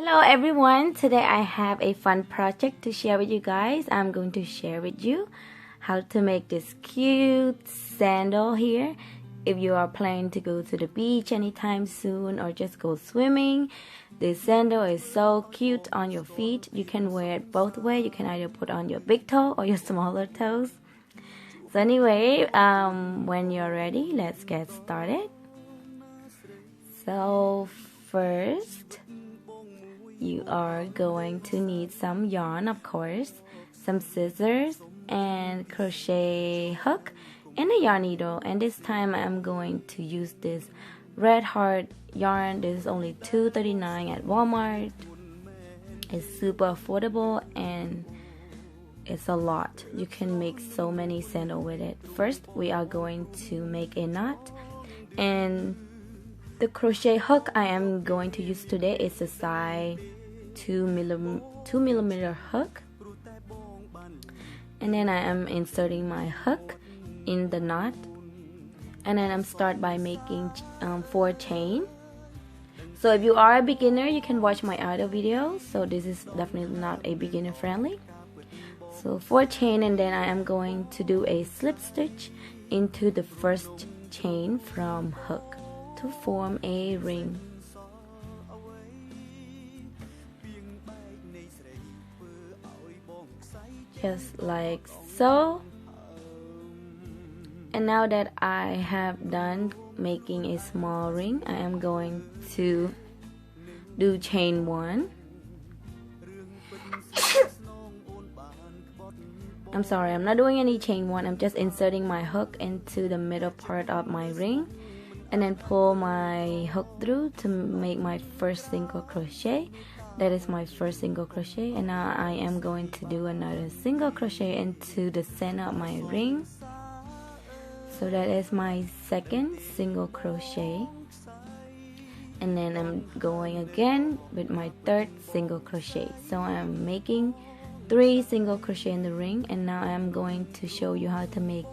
Hello everyone, today I have a fun project to share with you guys. I'm going to share with you how to make this cute sandal here. If you are planning to go to the beach anytime soon or just go swimming, this sandal is so cute on your feet. You can wear it both ways. You can either put on your big toe or your smaller toes. So anyway, when you're ready, let's get started. So first, you are going to need some yarn, of course, some scissors and crochet hook and a yarn needle. And this time I'm going to use this red heart yarn. This is only $2.39 at Walmart. It's super affordable and it's a lot. You can make so many sandals with it. First, we are going to make a knot, and the crochet hook I am going to use today is a size 2 millimeter hook, and then I am inserting my hook in the knot, and then I'm start by making 4 chain. So if you are a beginner, you can watch my other videos. So this is definitely not a beginner friendly. So 4 chain, and then I am going to do a slip stitch into the first chain from hook to form a ring. Just like so. And now that I have done making a small ring, I am going to do chain 1. I'm sorry, I'm not doing any chain 1. I'm just inserting my hook into the middle part of my ring, and then pull my hook through to make my first single crochet. That is my first single crochet, and now I am going to do another single crochet into the center of my ring. So that is my second single crochet, and then I'm going again with my third single crochet. So I'm making 3 single crochet in the ring, and now I'm going to show you how to make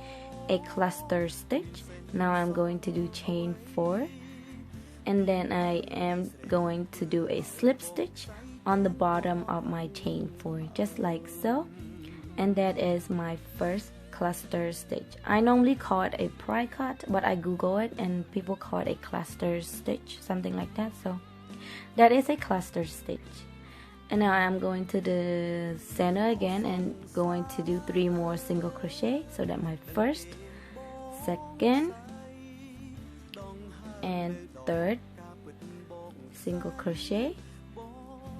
a cluster stitch. Now I'm going to do chain 4, and then I am going to do a slip stitch on the bottom of my chain 4, just like so. And that is my first cluster stitch. I normally call it a pry cut, but I Google it and people call it a cluster stitch, something like that. So that is a cluster stitch. And now I'm going to the center again and going to do 3 more single crochet. So that my first, second, and third single crochet,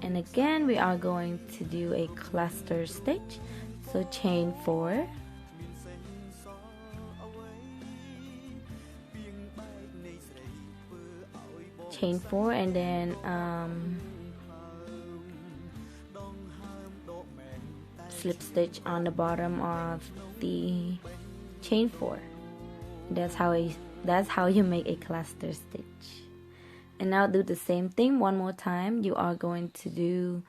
and again we are going to do a cluster stitch. So chain 4, chain 4, and then slip stitch on the bottom of the chain 4. That's how you make a cluster stitch. And now do the same thing one more time. You are going to do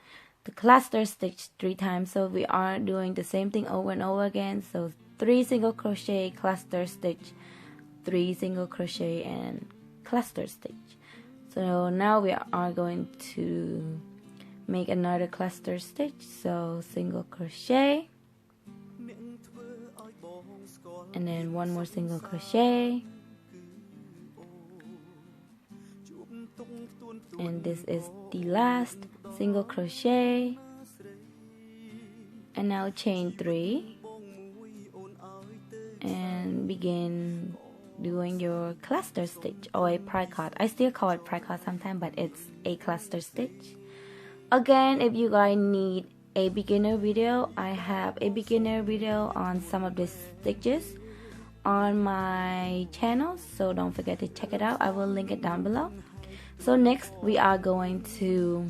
the cluster stitch 3 times. So we are doing the same thing over and over again. So 3 single crochet, cluster stitch, 3 single crochet, and cluster stitch. So now we are going to make another cluster stitch. So single crochet, and then 1 more single crochet, and this is the last single crochet, and now chain 3 and begin doing your cluster stitch, or a pry cut. I still call it pry cut sometimes, but it's a cluster stitch. Again, if you guys need a beginner video, I have a beginner video on some of these stitches on my channel, so don't forget to check it out. I will link it down below. So next we are going to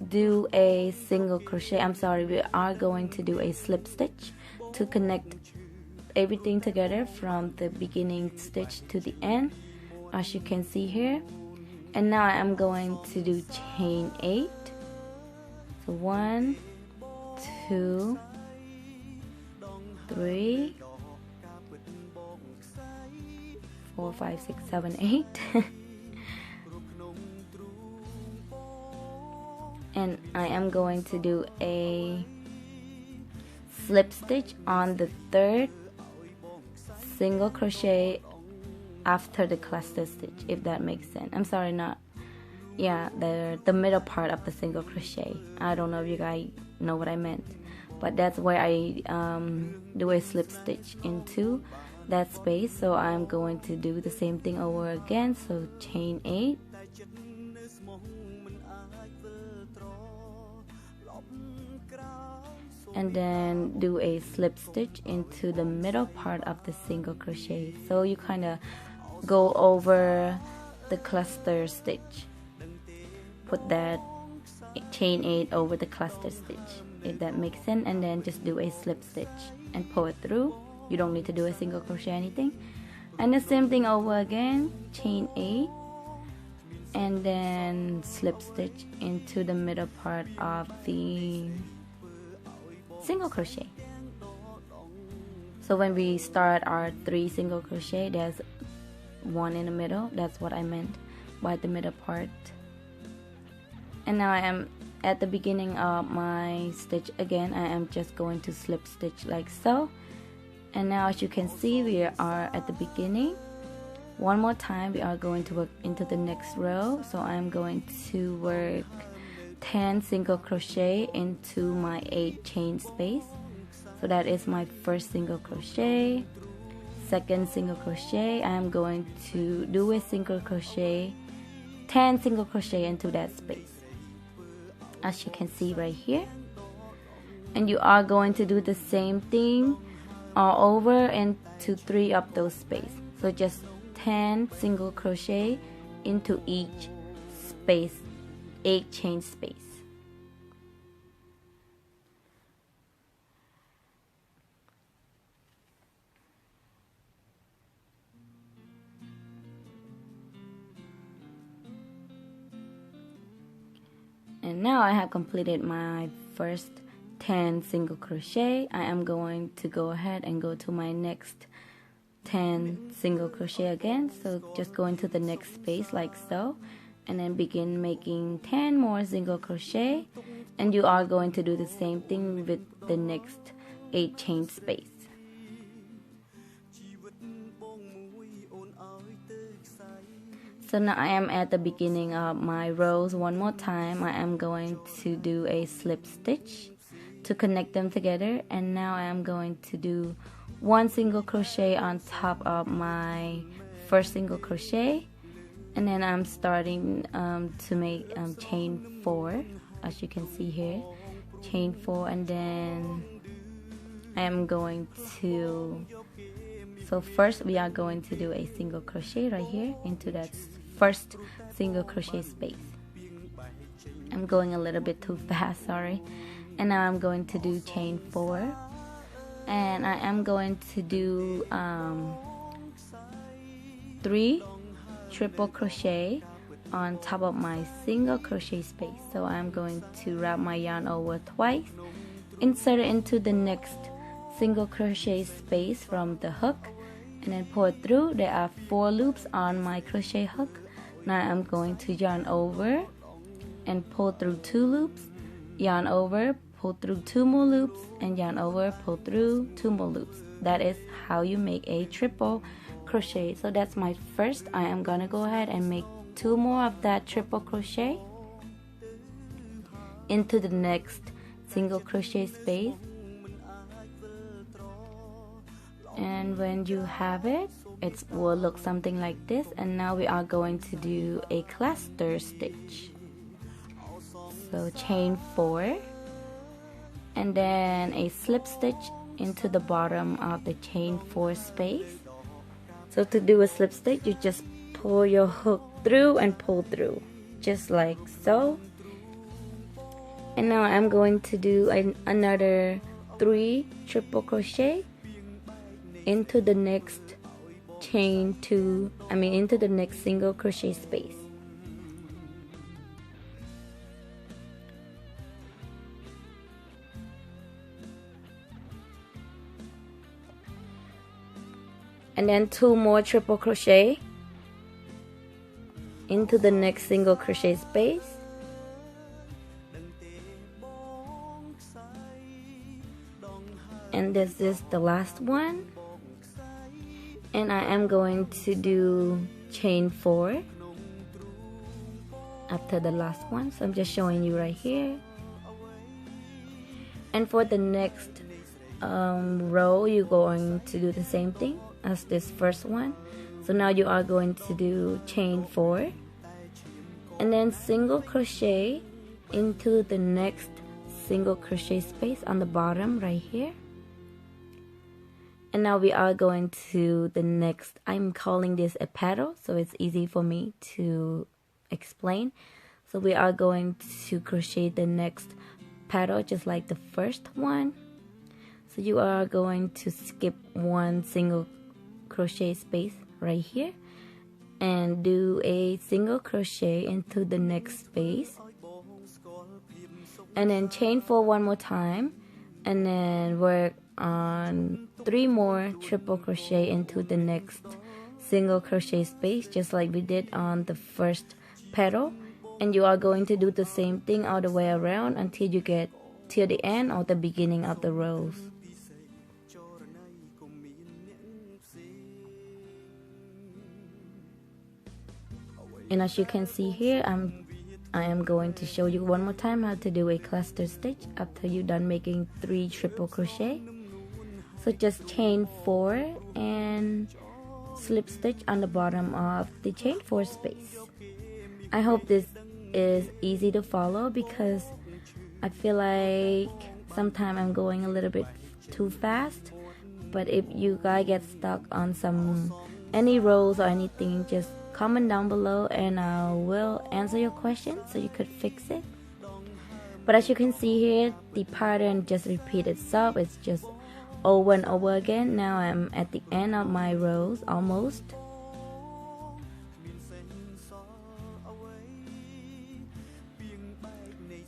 do a single crochet. We are going to do a slip stitch to connect everything together from the beginning stitch to the end, as you can see here. And now I'm going to do chain 8. So 1, 2, 3, 4, 5, 6, 7, 8. and I am going to do a slip stitch on the third single crochet after the cluster stitch, if that makes sense. I'm sorry, not, yeah, the middle part of the single crochet. I don't know if you guys know what I meant, but that's where I do a slip stitch into that space. So I'm going to do the same thing over again. So chain 8, and then do a slip stitch into the middle part of the single crochet. So you kind of go over the cluster stitch, put that chain 8 over the cluster stitch, if that makes sense, and then just do a slip stitch and pull it through. You don't need to do a single crochet anything, and the same thing over again, chain 8, and then slip stitch into the middle part of the single crochet. So when we start our 3 single crochet, there's 1 in the middle. That's what I meant by the middle part. And now I am at the beginning of my stitch again. I am just going to slip stitch like so, and now as you can see, we are at the beginning. One more time, we are going to work into the next row. So I'm going to work 10 single crochet into my 8 chain space. So that is my first single crochet, second single crochet. I am going to do a single crochet, 10 single crochet into that space, as you can see right here. And you are going to do the same thing all over into 3 of those spaces. So just 10 single crochet into each space, 8 chain space. And now I have completed my first 10 single crochet. I am going to go ahead and go to my next 10 single crochet again. So just go into the next space like so, and then begin making 10 more single crochet, and you are going to do the same thing with the next 8 chain space. So now I am at the beginning of my rows. One more time, I am going to do a slip stitch to connect them together, and now I am going to do 1 single crochet on top of my first single crochet, and then I'm starting to make chain 4, as you can see here, chain 4, and then I am going to, so first we are going to do a single crochet right here into that first single crochet space. I'm going a little bit too fast, sorry. And now I'm going to do chain 4, and I am going to do 3 triple crochet on top of my single crochet space. So I'm going to wrap my yarn over twice, insert it into the next single crochet space from the hook, and then pull it through. There are 4 loops on my crochet hook. Now I'm going to yarn over and pull through 2 loops, yarn over, pull through 2 more loops, and yarn over, pull through 2 more loops. That is how you make a triple crochet. So that's my first. I am gonna go ahead and make 2 more of that triple crochet into the next single crochet space, and when you have it, it will look something like this. And now we are going to do a cluster stitch. So chain 4, and then a slip stitch into the bottom of the chain 4 space. So to do a slip stitch, you just pull your hook through and pull through, just like so. And now I'm going to do another 3 triple crochet into the next into the next single crochet space. And then 2 more triple crochet into the next single crochet space, and this is the last one, and I am going to do chain 4 after the last one, so I'm just showing you right here. And for the next row, you're going to do the same thing as this first one. So now you are going to do chain 4 and then single crochet into the next single crochet space on the bottom right here. And now we are going to the next, I'm calling this a petal, so it's easy for me to explain. So we are going to crochet the next petal just like the first one. So you are going to skip one single crochet space right here and do a single crochet into the next space, and then chain 4 one more time, and then work on 3 more triple crochet into the next single crochet space just like we did on the first petal. And you are going to do the same thing all the way around until you get till the end or the beginning of the rows. And as you can see here, I am going to show you one more time how to do a cluster stitch after you're done making 3 triple crochet. So just chain 4 and slip stitch on the bottom of the chain 4 space. I hope this is easy to follow because I feel like sometimes I'm going a little bit too fast. But if you guys get stuck on any rows or anything, just comment down below and I will answer your question so you could fix it. But as you can see here, the pattern just repeats itself. It's just over and over again. Now I'm at the end of my rows almost.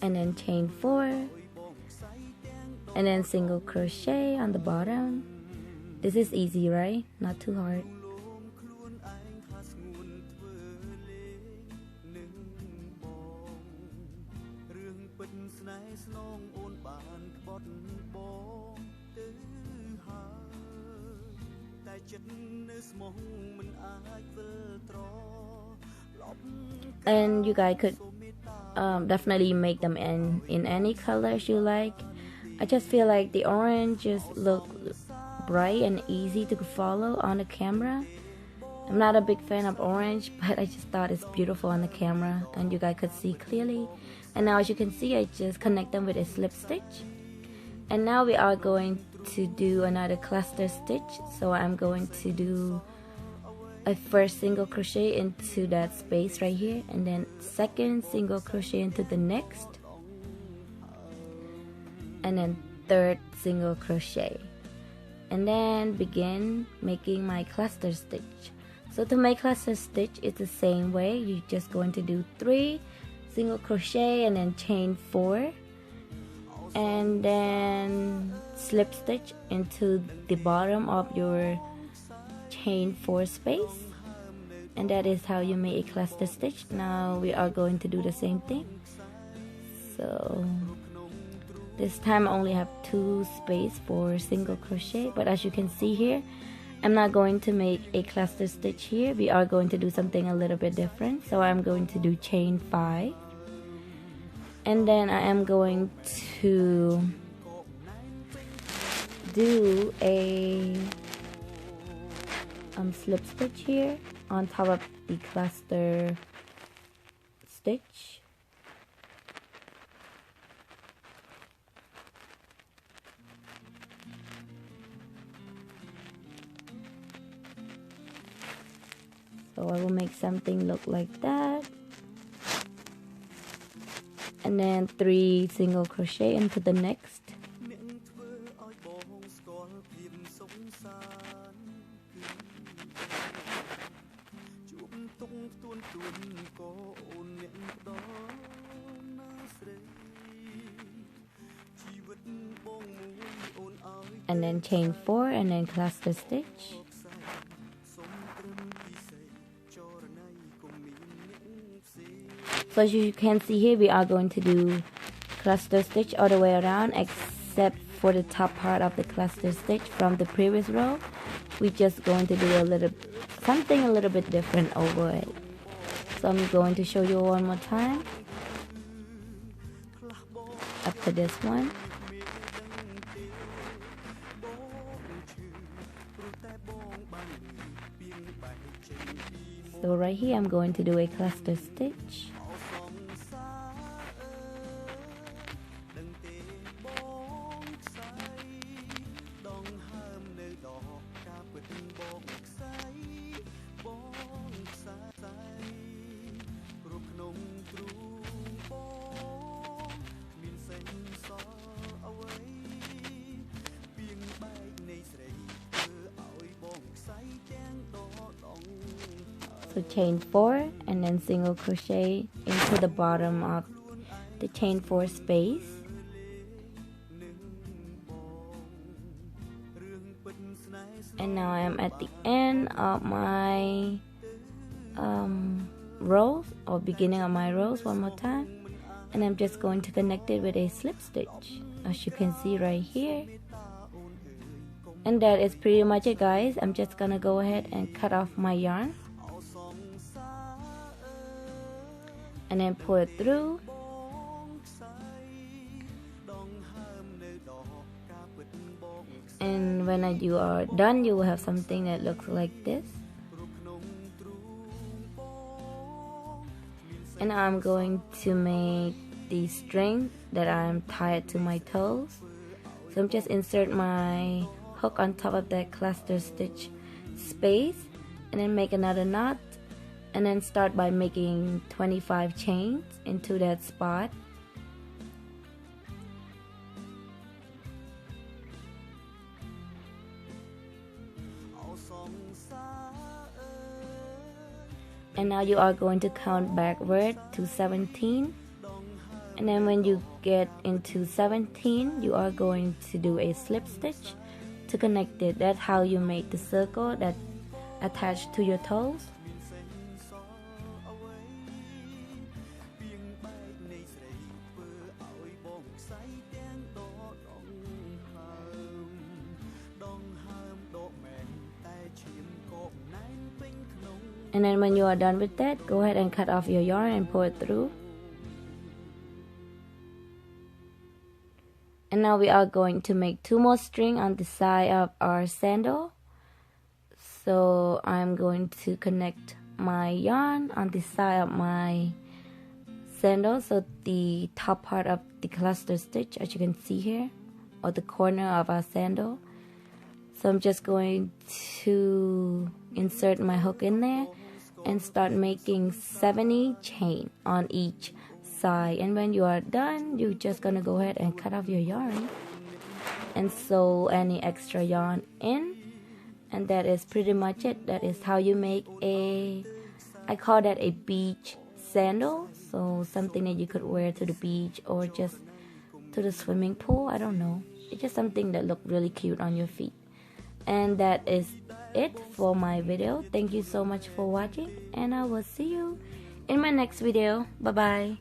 And then chain 4 and then single crochet on the bottom. This is easy, right? Not too hard. And you guys could definitely make them in any colors you like. I just feel like the orange just look bright and easy to follow on the camera. I'm not a big fan of orange, but I just thought it's beautiful on the camera and you guys could see clearly. And now as you can see, I just connect them with a slip stitch. And now we are going to do another cluster stitch. So I'm going to do a first single crochet into that space right here, and then second single crochet into the next, and then third single crochet, and then begin making my cluster stitch. So to make cluster stitch, it's the same way. You're just going to do 3 single crochet and then chain 4 and then slip stitch into the bottom of your chain 4 space, and that is how you make a cluster stitch. Now we are going to do the same thing. So this time I only have 2 space for single crochet, but as you can see here, I'm not going to make a cluster stitch here. We are going to do something a little bit different. So I'm going to do chain 5, and then I am going to do a slip stitch here on top of the cluster stitch. So I will make something look like that, and then 3 single crochet into the next. And then chain 4 and then cluster stitch. So as you can see here, we are going to do cluster stitch all the way around except for the top part of the cluster stitch from the previous row, we're just going to do something a little bit different over it. So I'm going to show you one more time up to this one. So right here I'm going to do a cluster stitch. So chain 4 and then single crochet into the bottom of the chain 4 space. And now I am at the end of my rows, or beginning of my rows, one more time, and I'm just going to connect it with a slip stitch, as you can see right here. And that is pretty much it, guys. I'm just gonna go ahead and cut off my yarn and then pull it through. And when you are done, you will have something that looks like this. And I'm going to make the string that I'm tied to my toes. So I'm just insert my hook on top of that cluster stitch space, and then make another knot, and then start by making 25 chains into that spot. And now you are going to count backward to 17, and then when you get into 17, you are going to do a slip stitch to connect it. That's how you make the circle that attached to your toes. And then when you are done with that, go ahead and cut off your yarn and pull it through. And now we are going to make 2 more string on the side of our sandal. So I'm going to connect my yarn on the side of my sandal, so the top part of the cluster stitch, as you can see here, or the corner of our sandal. So I'm just going to insert my hook in there and start making 70 chain on each side. And when you are done, you're just gonna go ahead and cut off your yarn and sew any extra yarn in, and that is pretty much it. That is how you make I call that a beach sandal, so something that you could wear to the beach or just to the swimming pool. I don't know, it's just something that looked really cute on your feet. And that is it for my video. Thank you so much for watching, and I will see you in my next video. Bye bye.